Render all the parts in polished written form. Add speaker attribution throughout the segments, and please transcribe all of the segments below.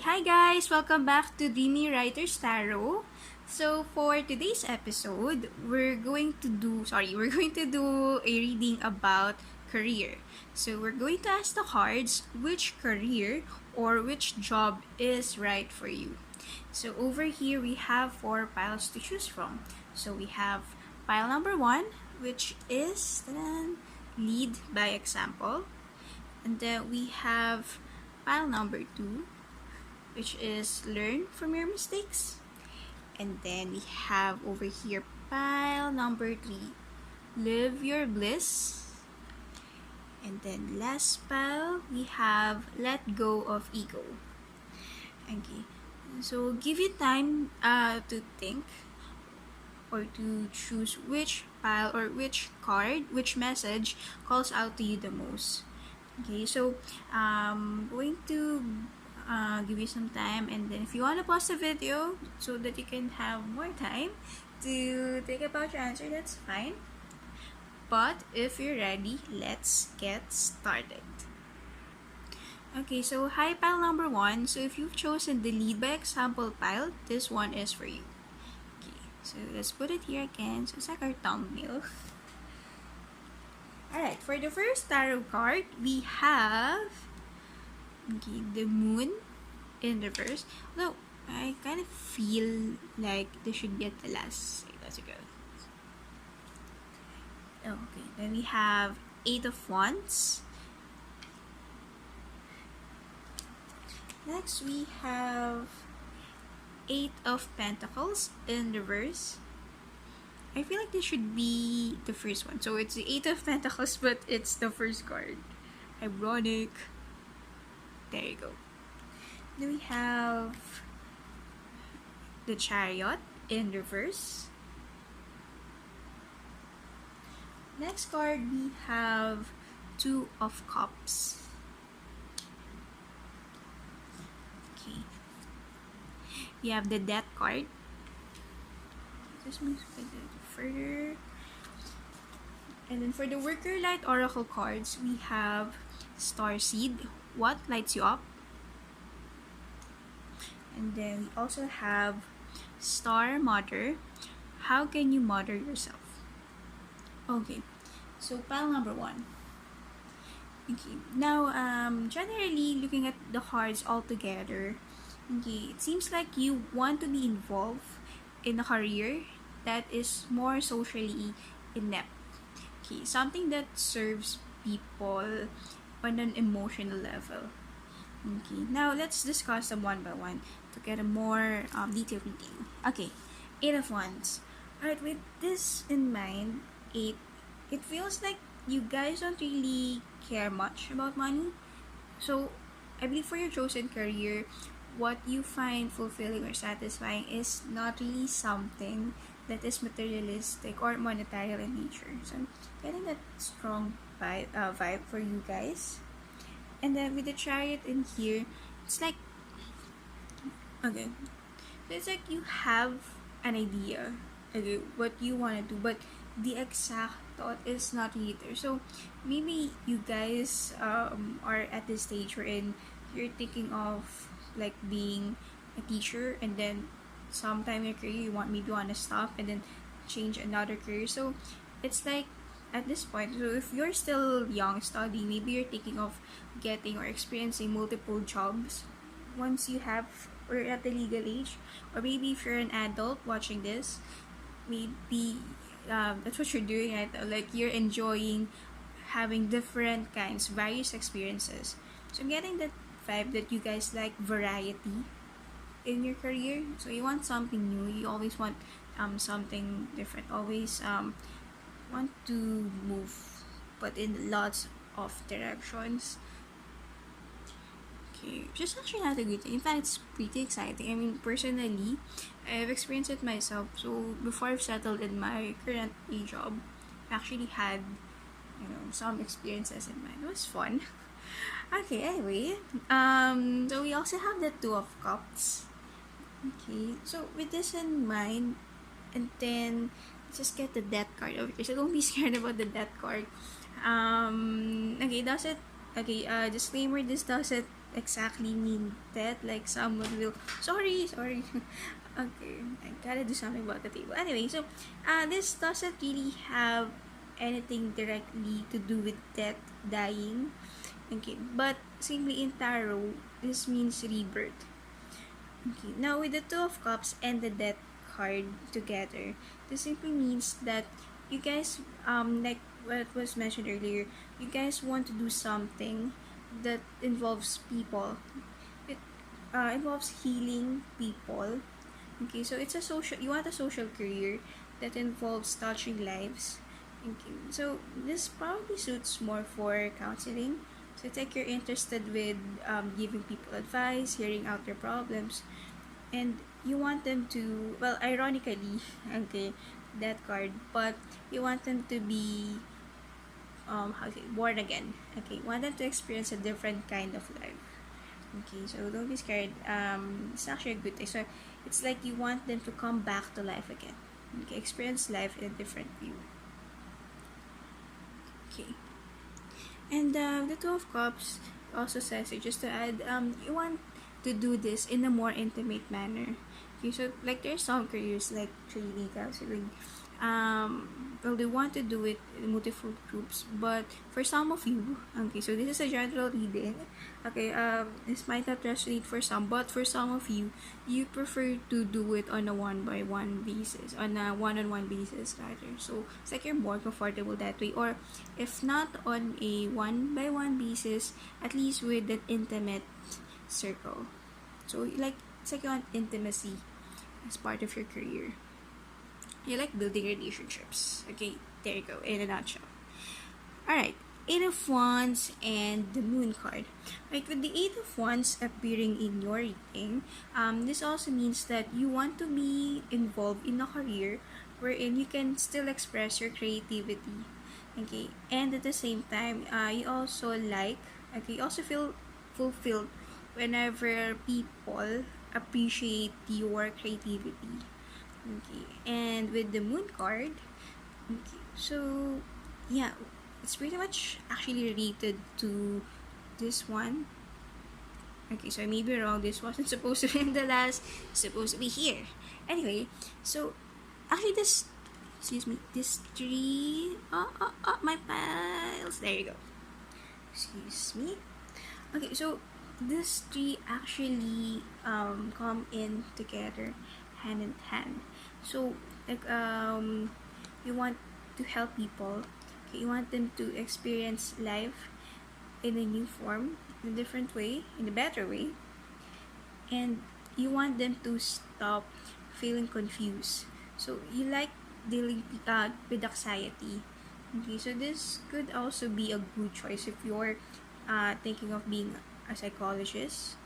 Speaker 1: Hi guys, welcome back to Dreamy Writer's Tarot. So for today's episode, we're going to do a reading about career. So we're going to ask the cards which career or which job is right for you. So over here we have four piles to choose from. So we have pile number 1, which is lead by example. And then we have pile number 2, which is learn from your mistakes. And then we have over here pile number 3, live your bliss. And then last pile, we have let go of ego. Okay, so give you time to think or to choose which pile or which card, which message calls out to you the most. Okay, so going to give you some time, and then if you want to pause the video so that you can have more time to think about your answer, that's fine. But if you're ready, let's get started. Okay, so hi pile number 1. So if you've chosen the lead by example pile, this one is for you. Okay, so let's put it here again. So it's like our thumbnail. Alright, for the first tarot card, we have the moon in reverse. Although, I kind of feel like this should be at the last. So let's go. Okay, then we have 8 of Wands. Next, we have 8 of Pentacles in reverse. I feel like this should be the first one. So it's the 8 of Pentacles, but it's the first card. Ironic. There you go. Then we have the Chariot in reverse. Next card, we have 2 of Cups. Okay. We have the Death card. This moves a little further. And then for the Worker Light Oracle cards, we have Starseed, what lights you up? And then we also have Star Mother, how can you mother yourself? Okay, so pile number 1. Okay, now generally looking at the cards all together, okay, it seems like you want to be involved in a career that is more socially inept. Okay, something that serves people on an emotional level. Okay, now let's discuss them one by one to get a more detailed reading. Okay, 8 of Wands. Alright, with this in mind, it feels like you guys don't really care much about money. So, I believe for your chosen career, what you find fulfilling or satisfying is not really something that is materialistic or monetary in nature. So, I'm getting that strong vibe for you guys. And then with the Chariot in here, it's like, okay, so it's like you have an idea, okay, what you want to do, but the exact thought is not really there. So maybe you guys are at this stage wherein you're thinking of like being a teacher, and then sometime in your career you want to stop and then change another career. So it's like at this point, so if you're still young studying, maybe you're thinking of getting or experiencing multiple jobs once you have or at the legal age, or maybe if you're an adult watching this, maybe that's what you're doing right now. Like you're enjoying having different kinds, various experiences. So I'm getting that vibe that you guys like variety in your career. So you want something new. You always want something different. Always want to move, but in lots of directions. Okay, just actually not a good thing. In fact, it's pretty exciting. I mean, personally, I've experienced it myself. So before I've settled in my current job, I actually had, some experiences in mind. It was fun. Okay, anyway, so we also have the 2 of Cups. Okay, so with this in mind, and then just get the Death card over here. So don't be scared about the Death card. Okay, disclaimer, this doesn't exactly mean that. Like someone will, sorry. Okay, I gotta do something about the table. Anyway, so this doesn't really have anything directly to do with death, dying. Okay, but simply in tarot, this means rebirth. Okay, now with the Two of Cups and the Death card together, this simply means that you guys, like what was mentioned earlier, you guys want to do something that involves people. It involves healing people. Okay, so it's a social, you want a social career that involves touching lives. Okay, so this probably suits more for counseling. So it's like you're interested with giving people advice, hearing out their problems, and you want them to, well, ironically, okay, that card, but you want them to be, how to say, born again. Okay, you want them to experience a different kind of life. Okay, so don't be scared. It's actually a good thing. So it's like you want them to come back to life again. Okay, experience life in a different view. Okay, and the Two of Cups also says, just to add, you want to do this in a more intimate manner. Okay, so like there's some careers like training, counseling, well, they want to do it in multiple groups, but for some of you, okay, so this is a general reading. Okay, this might not resonate for some, but for some of you, you prefer to do it on a one-by-one basis, on a one-on-one basis rather. So it's like you're more comfortable that way, or if not on a one-by-one basis, at least with an intimate circle. So like it's like you want intimacy as part of your career. You like building relationships. Okay, there you go, in a nutshell. Alright, Eight of Wands and the Moon card. Right, with the Eight of Wands appearing in your reading, this also means that you want to be involved in a career wherein you can still express your creativity. Okay, and at the same time, you also like, okay, you also feel fulfilled whenever people appreciate your creativity. Okay, and with the Moon card, okay, so yeah, it's pretty much actually related to this one. Okay, so I may be wrong. This wasn't supposed to be in the last. It's supposed to be here. Anyway, so actually this, excuse me, this tree. My files. There you go. Excuse me. Okay, so this three actually come in together, hand in hand. So like you want to help people. Okay, you want them to experience life in a new form, in a different way, in a better way, and you want them to stop feeling confused. So you like dealing with anxiety. Okay, so this could also be a good choice if you're thinking of being a psychologist,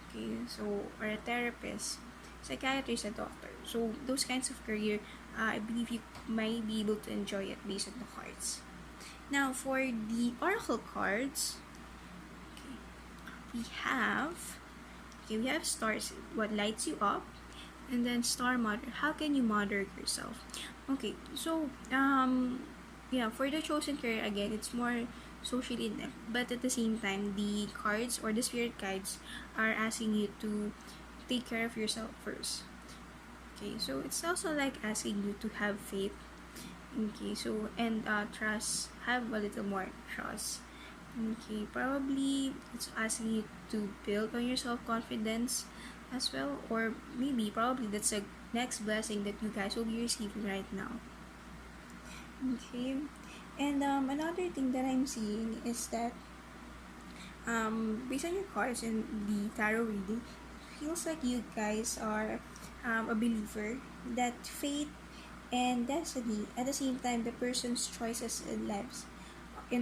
Speaker 1: okay, so, or a therapist, psychiatrist, a doctor. So those kinds of career, I believe you might be able to enjoy it based on the cards. Now for the oracle cards, okay, we have stars, what lights you up, and then star mother, how can you mother yourself? Okay, so yeah, for the chosen career, again, it's more socially in-depth, but at the same time, the cards or the spirit guides are asking you to take care of yourself first. Okay, so it's also like asking you to have faith. Okay, so and trust, have a little more trust. Okay, probably it's asking you to build on your self-confidence as well, or maybe probably that's a next blessing that you guys will be receiving right now. Okay, and another thing that I'm seeing is that based on your cards and the tarot reading, feels like you guys are a believer that fate and destiny, at the same time, the person's choices in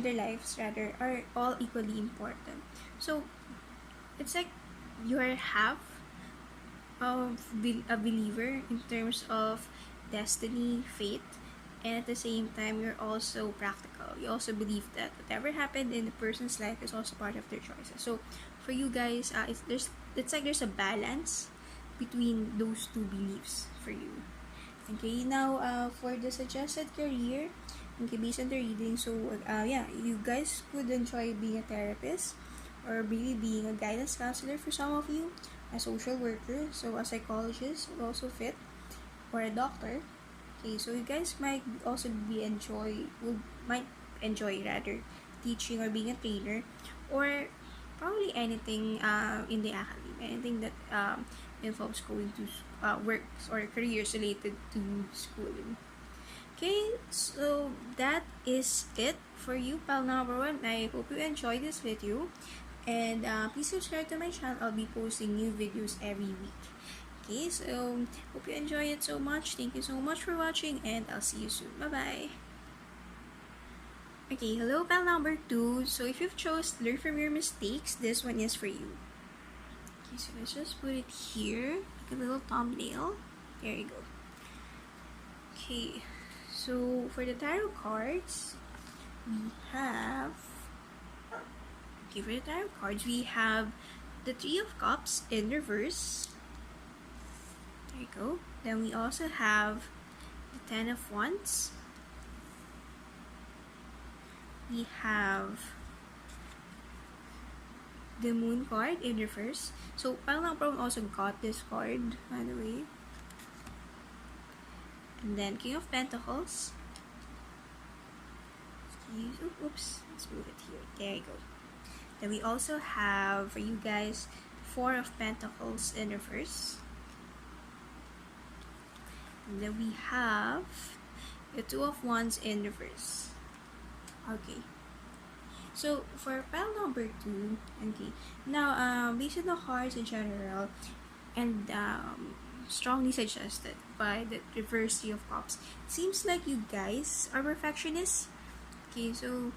Speaker 1: their lives rather, are all equally important. So it's like you're half of a believer in terms of destiny, fate, and at the same time, you're also practical. You also believe that whatever happened in the person's life is also part of their choices. So for you guys, it's like there's a balance between those two beliefs for you. Okay, now for the suggested career, okay, based on the reading, so yeah, you guys could enjoy being a therapist, or really being a guidance counselor for some of you, a social worker, so a psychologist would also fit, or a doctor. Okay, so you guys might also might enjoy rather teaching or being a trainer, or probably anything in the academy, anything that involves going to works or careers related to schooling. Okay, so that is it for you, pal number one. I hope you enjoyed this video, and please subscribe to my channel. I'll be posting new videos every week. Okay, so hope you enjoy it so much. Thank you so much for watching, and I'll see you soon. Bye bye. Okay, hello, pal number two. So if you've chose learn from your mistakes, this one is for you. Okay, so let's just put it here, like a little thumbnail. There you go. Okay, so for the tarot cards, we have. Okay, for the tarot cards, we have the Three of Cups in reverse. There you go. Then we also have the Ten of Wands. We have the Moon card in reverse. So, pal number one also got this card, by the way. And then King of Pentacles. Oops, let's move it here. There you go. Then we also have, for you guys, Four of Pentacles in reverse. And then we have the Two of Wands in reverse. Okay. So, for pile number 2, okay. Now, based on the cards in general, and strongly suggested by the reverse Three of Cups, seems like you guys are perfectionists. Okay, so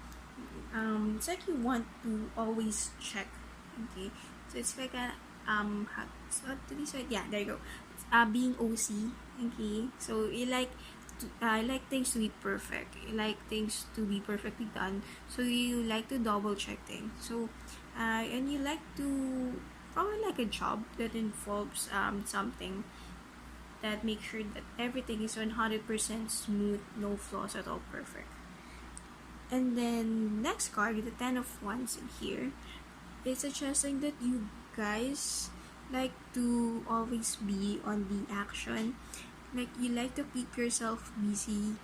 Speaker 1: it's like you want to always check. Okay, so it's like a what did you say? Yeah, there you go. Being OC. Okay, so you like things to be perfect. You like things to be perfectly done. So you like to double check things. So and you like to probably like a job that involves something that makes sure that everything is 100% smooth, no flaws at all, perfect. And then next card, the Ten of Wands in here, it's suggesting that you guys like to always be on the action. Like you like to keep yourself busy,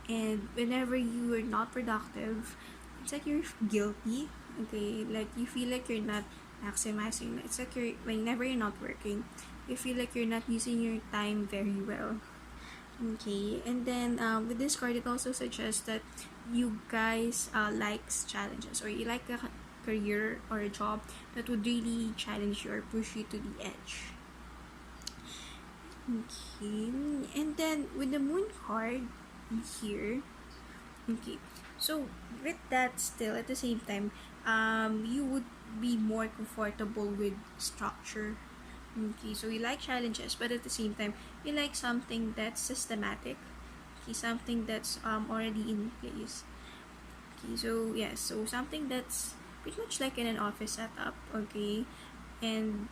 Speaker 1: and whenever you are not productive, it's like you're guilty. Okay, like you feel like you're not maximizing. It's like whenever you're not working, you feel like you're not using your time very well. Okay, and then with this card, it also suggests that you guys likes challenges, or you like a career or a job that would really challenge you or push you to the edge. Okay, and then with the Moon card here, okay, so with that, still at the same time, you would be more comfortable with structure. Okay, so you like challenges, but at the same time, you like something that's systematic. Okay, something that's already in place. Okay, so yes, so something that's pretty much like in an office setup. Okay, and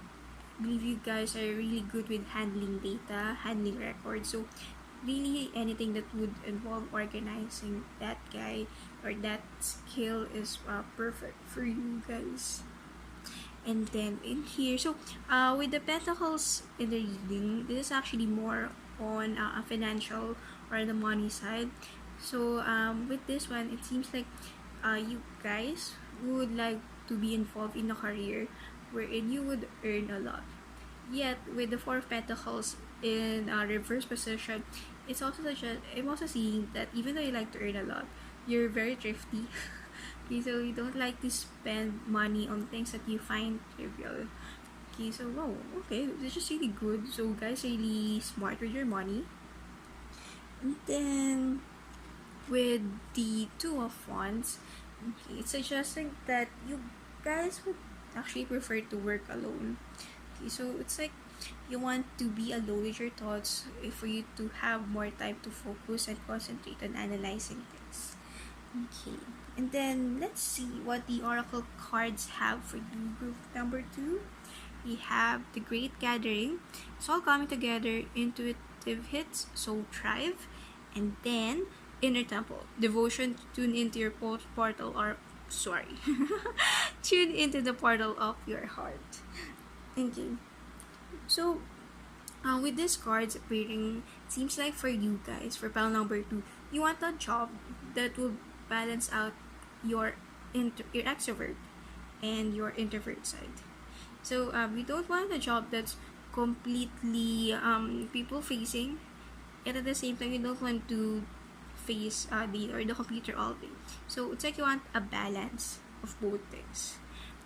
Speaker 1: I believe you guys are really good with handling data, handling records. So really anything that would involve organizing that guy or that skill is perfect for you guys. And then in here, so with the pentacles in the reading, this is actually more on a financial or the money side. So with this one, it seems like you guys would like to be involved in a career wherein you would earn a lot. Yet with the Four of Pentacles in a reverse position, it's also I'm also seeing that even though you like to earn a lot, you're very thrifty. Okay, so you don't like to spend money on things that you find trivial. Okay, so wow, okay, this is really good. So guys, really smart with your money. And then with the Two of Wands, okay, it's suggesting that you guys would actually prefer to work alone. Okay, so it's like you want to be alone with your thoughts for you to have more time to focus and concentrate on analyzing things. Okay, and then let's see what the oracle cards have for you, group number 2. We have the Great Gathering. It's all coming together. Intuitive hits, soul thrive, and then Inner Temple, devotion, tune into your portal, or sorry. tune into the portal of your heart. Okay. So, with these cards appearing, it seems like for you guys, for pile number two, you want a job that will balance out your your extrovert and your introvert side. So we don't want a job that's completely people facing, and at the same time, you don't want to face the computer all day. So it's like you want a balance of both things.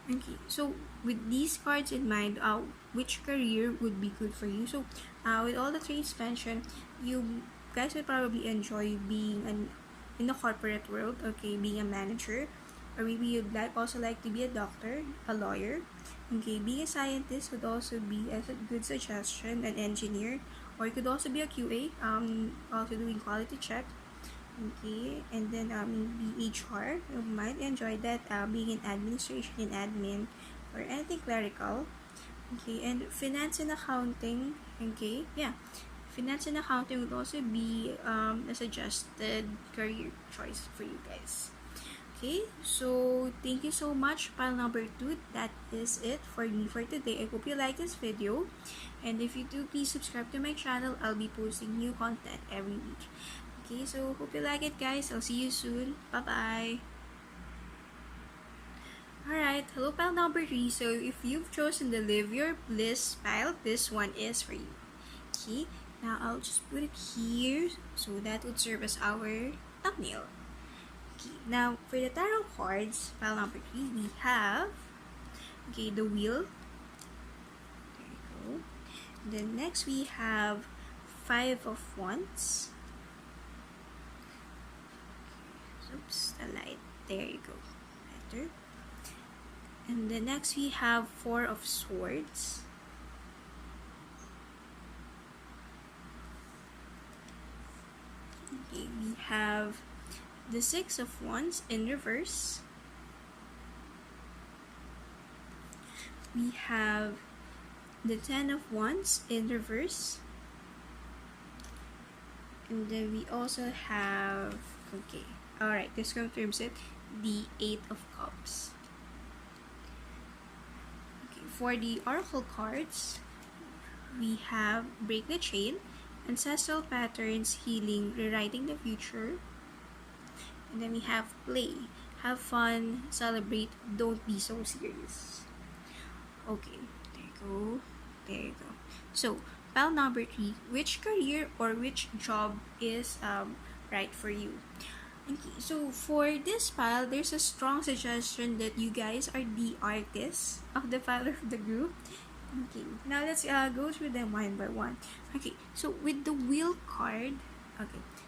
Speaker 1: Okay, so with these cards in mind, which career would be good for you? So, with all the traits mentioned, you guys would probably enjoy being in the corporate world. Okay, being a manager, or maybe you'd also like to be a doctor, a lawyer. Okay, being a scientist would also be a good suggestion. An engineer, or you could also be a QA. Also doing quality check. Okay, and then maybe HR, you might enjoy that, being in administration and admin or anything clerical. Okay, and finance and accounting. Okay, yeah, finance and accounting would also be a suggested career choice for you guys. Okay, so thank you so much, pile number two. That is it for me for today. I hope you like this video, and if you do, please subscribe to my channel. I'll be posting new content every week. Okay, so hope you like it, guys. I'll see you soon. Bye-bye. Alright, hello pile number 3. So if you've chosen the Live Your Bliss pile, this one is for you. Okay, now I'll just put it here so that would serve as our thumbnail. Okay, now for the tarot cards, pile number 3, we have the Wheel. There you go. Then next we have Five of Wands. Oops, the light. There you go. Better. And then next we have Four of Swords. Okay, we have the Six of Wands in reverse. We have the Ten of Wands in reverse. And then we also have, alright, this confirms it, the Eight of Cups. Okay, for the Oracle cards, we have Break the Chain, Ancestral Patterns, Healing, Rewriting the Future. And then we have Play, Have Fun, Celebrate, Don't Be So Serious. Okay, there you go. There you go. So, pile number 3, which career or which job is right for you? Okay, so for this pile, there's a strong suggestion that you guys are the artists of the pile of the group. Okay, now let's go through them one by one. Okay, so with the Wheel card,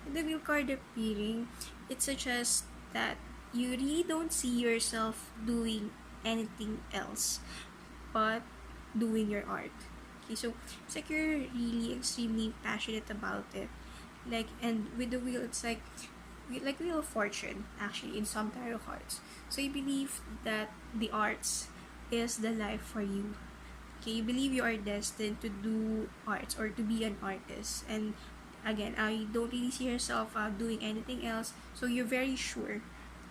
Speaker 1: with the Wheel card appearing, it suggests that you really don't see yourself doing anything else but doing your art. Okay, so it's like you're really extremely passionate about it. And with the Wheel, it's like Wheel of Fortune, actually, in some tarot cards. So you believe that the arts is the life for you. Okay, you believe you are destined to do arts or to be an artist. And again, I don't really see yourself doing anything else. So you're very sure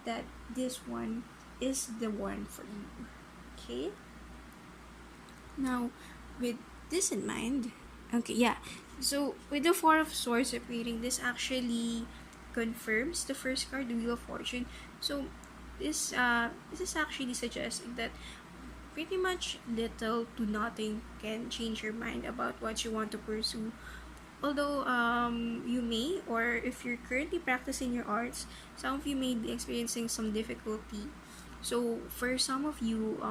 Speaker 1: that this one is the one for you. Okay? Now, with this in mind, so with the Four of Swords appearing, this actually confirms the first card, the Wheel of Fortune. So this is actually suggesting that pretty much little to nothing can change your mind about what you want to pursue. Although you may, or if you're currently practicing your arts, some of you may be experiencing some difficulty. So for some of you,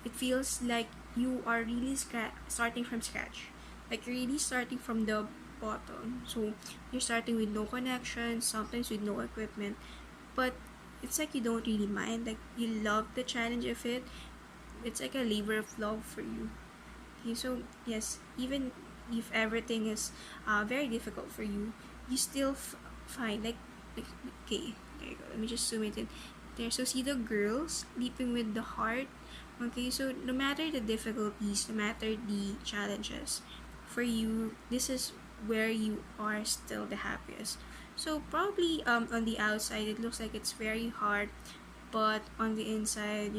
Speaker 1: it feels like you are really starting from scratch. Like you're really starting from the bottom. So you're starting with no connection, sometimes with no equipment. But it's like you don't really mind. Like you love the challenge of it. It's like a labor of love for you. Okay, so yes, even if everything is very difficult for you, you still find okay, there you go. Let me just zoom it in. There, so see the girls leaping with the heart. Okay, so no matter the difficulties, no matter the challenges, for you, this is where you are still the happiest. So probably on the outside, it looks like it's very hard, but on the inside,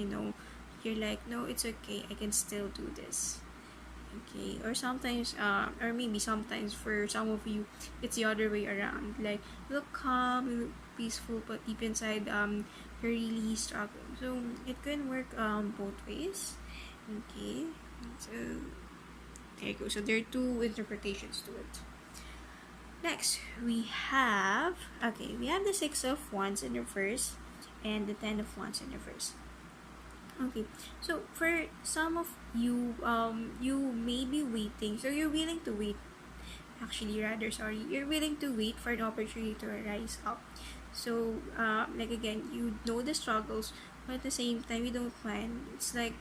Speaker 1: you're like, no, it's okay, I can still do this. Okay, or sometimes, or maybe sometimes for some of you, it's the other way around. Like, you look calm, you look peaceful, but deep inside, you're really struggling. So it can work both ways. Okay, so there you go. So there are two interpretations to it. Next, we have the Six of Wands in reverse and the Ten of Wands in reverse. Okay, so for some of you, you may be waiting, so you're willing to wait. Actually, rather, sorry, you're willing to wait for an opportunity to rise up. So, like again, you know the struggles, but at the same time, you don't mind. It's like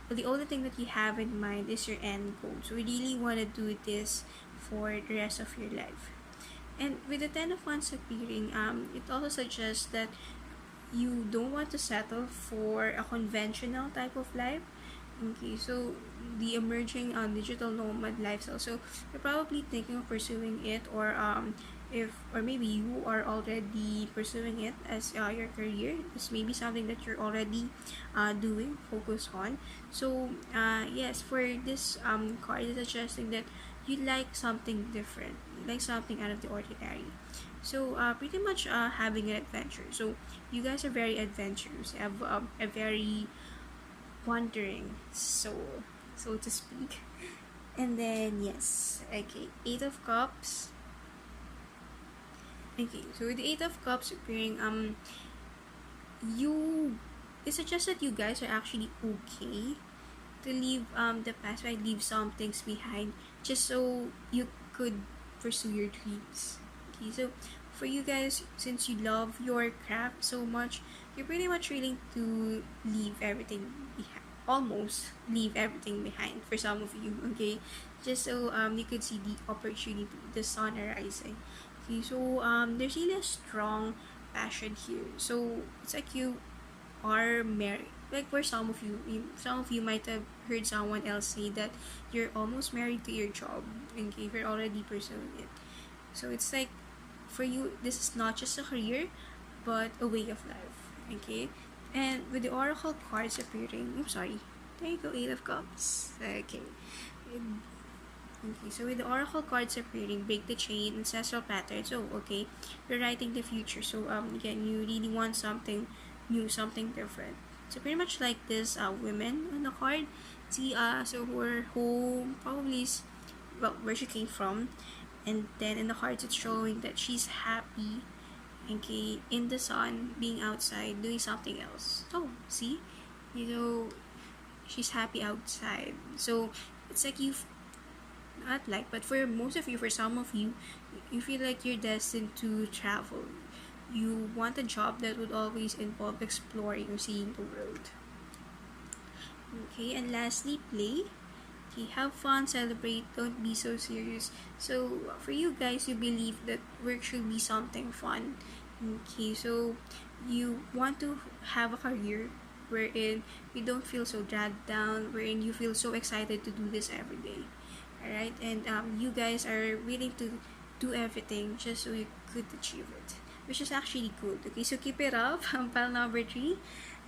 Speaker 1: the only thing that you have in mind is your end goal. So, you really want to do this for the rest of your life. And with the Ten of Wands appearing, it also suggests that you don't want to settle for a conventional type of life. Okay, so the emerging digital nomad lifestyle. So you're probably thinking of pursuing it, or maybe you are already pursuing it as your career. It's maybe something that you're already doing, focus on. So yes, for this card, it's suggesting that you like something different, you like something out of the ordinary. So pretty much having an adventure. So you guys are very adventurous. You have a very wandering soul, so to speak. And then yes, okay, Eight of Cups. Okay, so with the Eight of Cups appearing, you it suggests that you guys are actually okay to leave the past, right? Leave some things behind, just so you could pursue your dreams. Okay, so for you guys, since you love your craft so much, you're pretty much willing to leave everything behind, almost leave everything behind for some of you. Okay, just so you could see the opportunity, the sun arising. Okay, so there's really a strong passion here. So it's like you are married. Like for some of you might have heard someone else say that you're almost married to your job. Okay, if you're already pursuing it. So it's like, for you, this is not just a career, but a way of life. Okay, and with the oracle cards appearing, I'm sorry, there you go, Eight of Cups. Okay. Okay, so with the oracle cards appearing, break the chain, ancestral patterns. Oh, okay, you're writing the future. So again, you really want something new, something different. So pretty much like this women on the card. See, so her home probably is, well, where she came from, and then in the cards it's showing that she's happy. Okay, in the sun, being outside, doing something else. Oh, see, she's happy outside. So it's like you've not like, but for most of you, for some of you, you feel like you're destined to travel. You want a job that would always involve exploring or seeing the world. Okay, and lastly, play. Okay, have fun, celebrate, don't be so serious. So for you guys, you believe that work should be something fun. Okay, so you want to have a career wherein you don't feel so dragged down, wherein you feel so excited to do this every day. Alright, and you guys are willing to do everything just so you could achieve it, which is actually good. Okay, so keep it up, pile number 3,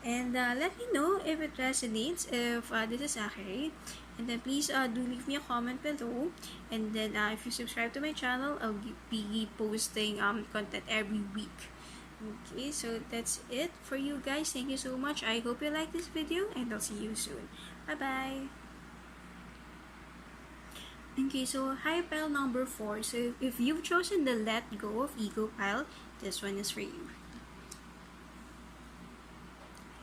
Speaker 1: and let me know if it resonates, if this is accurate, and then please do leave me a comment below, and then if you subscribe to my channel, I'll be posting content every week. Okay, so that's it for you guys. Thank you so much. I hope you like this video, and I'll see you soon. Bye bye. Okay, so hi pile number 4. So if you've chosen the let go of ego pile, this one is for you.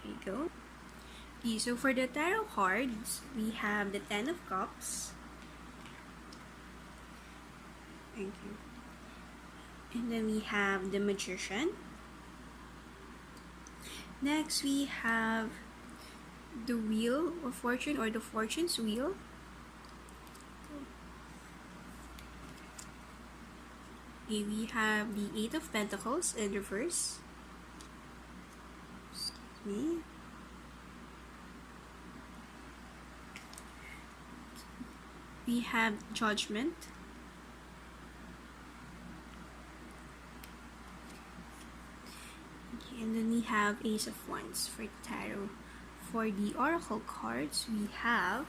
Speaker 1: There you go. Okay, so for the tarot cards, we have the Ten of Cups. Thank you. And then we have the Magician. Next, we have the Wheel of Fortune, or the Fortune's Wheel. Okay, we have the Eight of Pentacles in reverse. Excuse me. We have Judgment. Okay, and then we have Ace of Wands for tarot. For the oracle cards, we have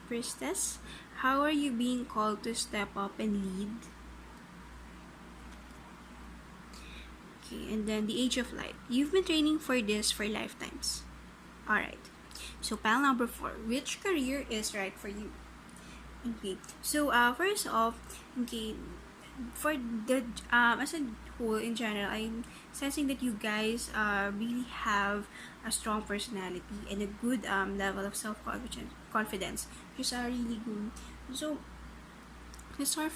Speaker 1: Priestess. How are you being called to step up and lead? Okay, and then the Age of Light. You've been training for this for lifetimes. Alright. So pile number 4. Which career is right for you? Okay. So first off, okay, for the as a whole in general, I'm sensing that you guys really have a strong personality and a good level of confidence, which is really good. So let's start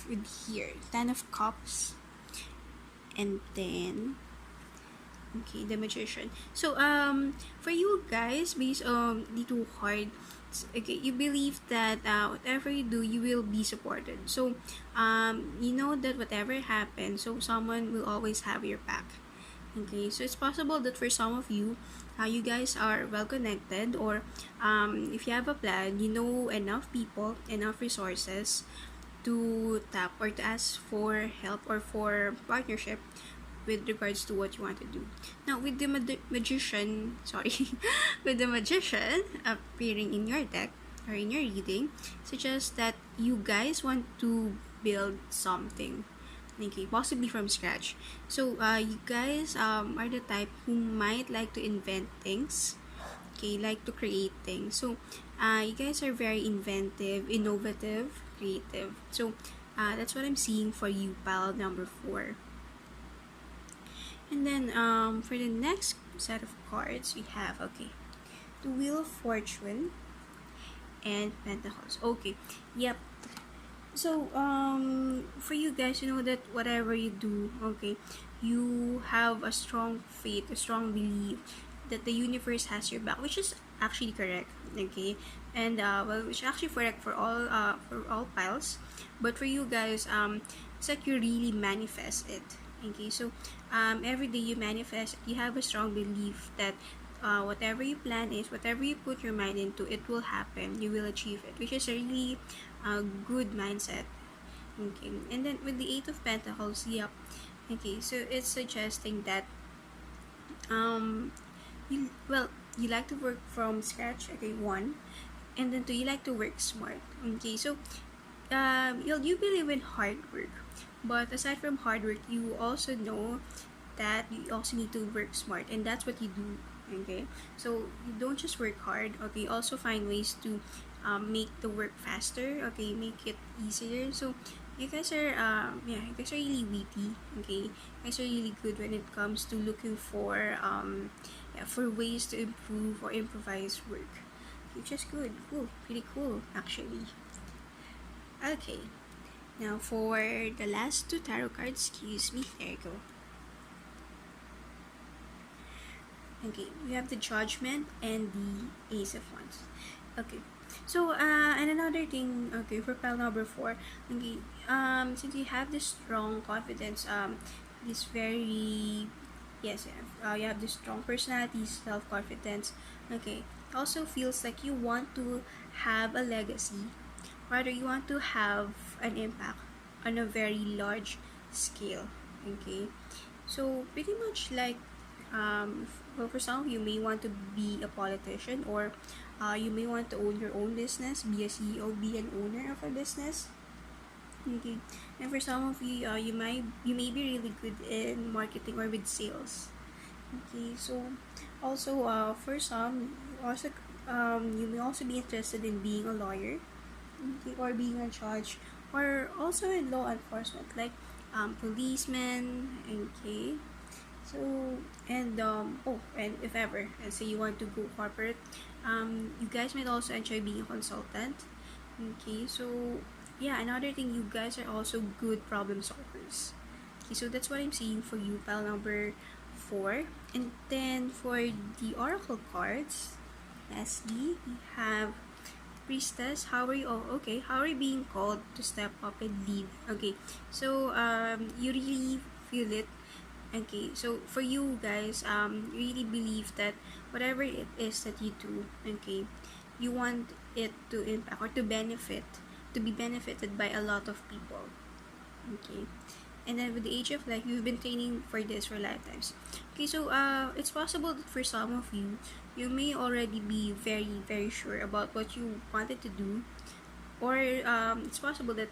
Speaker 1: with here, 10 of Cups, and then okay, the Magician. So for you guys, based on the 2 cards, okay, you believe that whatever you do, you will be supported. So you know that whatever happens, so someone will always have your back. Okay, so it's possible that for some of you, you guys are well connected, or if you have a plan, you know enough people, enough resources to tap or to ask for help or for partnership with regards to what you want to do. Now, with the magician, sorry, with the magician appearing in your deck or in your reading, suggests that you guys want to build something, okay, possibly from scratch. So, you guys are the type who might like to invent things, okay, like to create things. So, you guys are very inventive, innovative, creative. So, that's what I'm seeing for you, pile number 4. And then for the next set of cards, we have, okay, the Wheel of Fortune and Pentacles. Okay, yep. So for you guys, you know that whatever you do, okay, you have a strong faith, a strong belief that the universe has your back, which is actually correct, okay, and well, which is actually correct for all piles, but for you guys, it's like you really manifest it. Okay, so every day you manifest, you have a strong belief that whatever you plan is, whatever you put your mind into, it will happen. You will achieve it, which is a really good mindset. Okay, and then with the 8 of Pentacles, yep. Okay, so it's suggesting that you like to work from scratch. Okay, 1, and then 2, you like to work smart. Okay, so you believe in hard work. But aside from hard work, you also know that you also need to work smart, and that's what you do. Okay, so you don't just work hard. Okay, you also find ways to make the work faster. Okay, make it easier. So you guys are you guys are really witty. Okay, you guys are really good when it comes to looking for for ways to improve or improvise work, which is good. Cool, pretty cool actually. Okay. Now for the last 2 tarot cards, excuse me, there you go. Okay, we have the Judgment and the Ace of Wands. Okay, so and another thing, okay, for pile number 4, okay, since you have this strong confidence, this very, yes, you have this strong personality, self-confidence, okay, also feels like you want to have a legacy. Rather, you want to have an impact on a very large scale. Okay, so pretty much like well, for some of you may want to be a politician, or you may want to own your own business, be a CEO, be an owner of a business. Okay, and for some of you, you may be really good in marketing or with sales. Okay, so also for some, also you may also be interested in being a lawyer, okay, or being a judge, or also in law enforcement, like policemen. Okay, so and and if ever, let's say you want to go corporate, you guys might also enjoy being a consultant. Okay, so yeah, another thing, you guys are also good problem solvers. Okay, so that's what I'm seeing for you, pile number 4. And then for the oracle cards, lastly, we have Priestess. How are you? Oh, okay. How are you being called to step up and lead? Okay, so you really feel it. Okay, so for you guys, you really believe that whatever it is that you do, okay, you want it to impact or to benefit, to be benefited by a lot of people. Okay. And then with the age of life, you've been training for this for lifetimes. Okay, so it's possible that for some of you, you may already be very, very sure about what you wanted to do, or it's possible that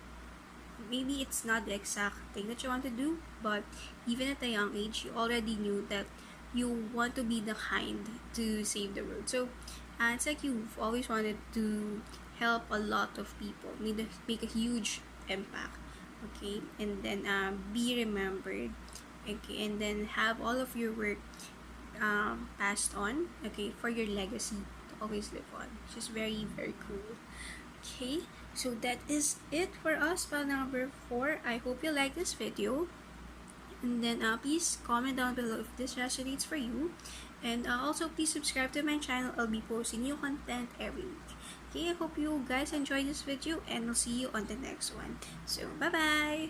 Speaker 1: maybe it's not the exact thing that you want to do, but even at a young age, you already knew that you want to be the kind to save the world. So it's like you've always wanted to help a lot of people, make a huge impact. Okay, and then be remembered. Okay, and then have all of your work passed on. Okay, for your legacy to always live on, which is very, very cool. Okay, so that is it for us file number 4. I hope you like this video, and then please comment down below if this resonates for you, and also please subscribe to my channel. I'll be posting new content every week. Okay, I hope you guys enjoyed this video, and I'll see you on the next one. So bye bye.